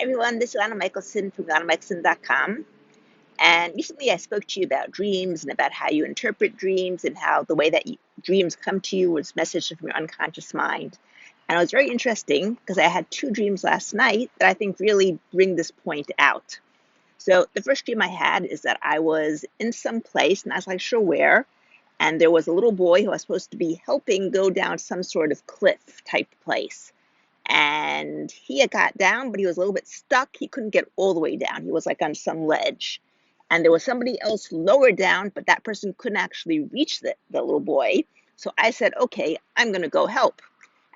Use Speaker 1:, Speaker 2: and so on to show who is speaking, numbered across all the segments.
Speaker 1: Hey everyone, this is Anna Michelson from AnnaMichelson.com. And recently I spoke to you about dreams and about how you interpret dreams and how the way that dreams come to you was messages from your unconscious mind. And it was very interesting because I had two dreams last night that I think really bring this point out. So the first dream I had is that I was in some place, and I was like, sure where, and there was a little boy who I was supposed to be helping go down some sort of cliff type place. And he had got down, but he was a little bit stuck. He couldn't get all the way down. He was like on some ledge. And there was somebody else lower down, but that person couldn't actually reach the little boy. So I said, okay, I'm going to go help.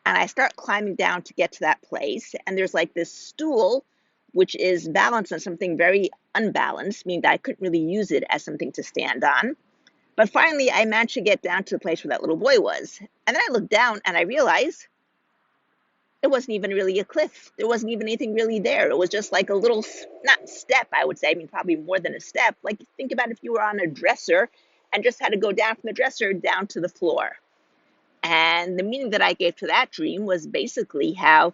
Speaker 1: And I start climbing down to get to that place. And there's like this stool, which is balanced on something very unbalanced, meaning that I couldn't really use it as something to stand on. But finally, I managed to get down to the place where that little boy was. And then I looked down and I realized it wasn't even really a cliff. There wasn't even anything really there. It was just like a little, not step, I would say. I mean, probably more than a step. Like, think about if you were on a dresser and just had to go down from the dresser down to the floor. And the meaning that I gave to that dream was basically how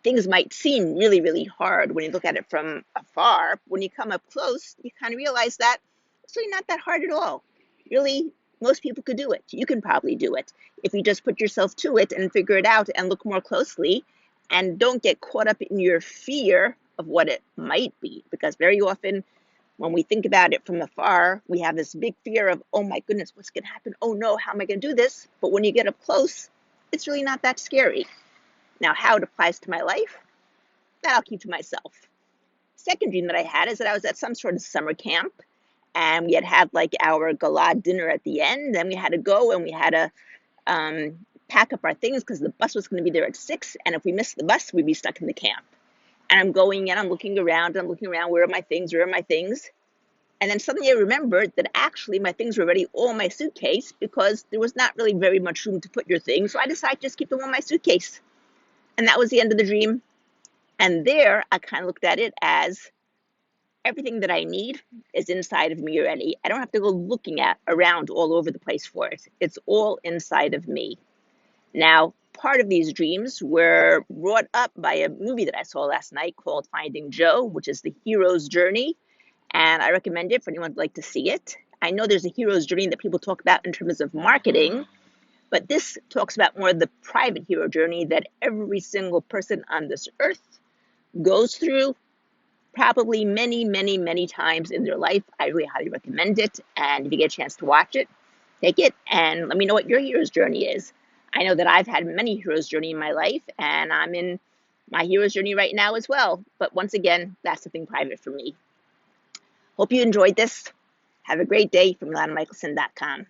Speaker 1: things might seem really, really hard when you look at it from afar. When you come up close, you kind of realize that it's really not that hard at all. Really, most people could do it. You can probably do it if you just put yourself to it and figure it out and look more closely and don't get caught up in your fear of what it might be. Because very often, when we think about it from afar, we have this big fear of, oh my goodness, what's going to happen? Oh no, how am I going to do this? But when you get up close, it's really not that scary. Now, how it applies to my life, that I'll keep to myself. Second dream that I had is that I was at some sort of summer camp, and we had like our gala dinner at the end. Then we had to go and we had to pack up our things because the bus was going to be there at 6. And if we missed the bus, we'd be stuck in the camp. And I'm going and I'm looking around. Where are my things? Where are my things? And then suddenly I remembered that actually my things were already all in my suitcase because there was not really very much room to put your things. So I decided to just keep them in my suitcase. And that was the end of the dream. And there I kind of looked at it as everything that I need is inside of me already. I don't have to go looking around all over the place for it. It's all inside of me. Now, part of these dreams were brought up by a movie that I saw last night called Finding Joe, which is the hero's journey. And I recommend it for anyone who'd like to see it. I know there's a hero's journey that people talk about in terms of marketing, but this talks about more the private hero journey that every single person on this earth goes through probably many, many, many times in their life. I really highly recommend it. And if you get a chance to watch it, take it and let me know what your hero's journey is. I know that I've had many hero's journey in my life, and I'm in my hero's journey right now as well. But once again, that's something private for me. Hope you enjoyed this. Have a great day from LanaMichelson.com.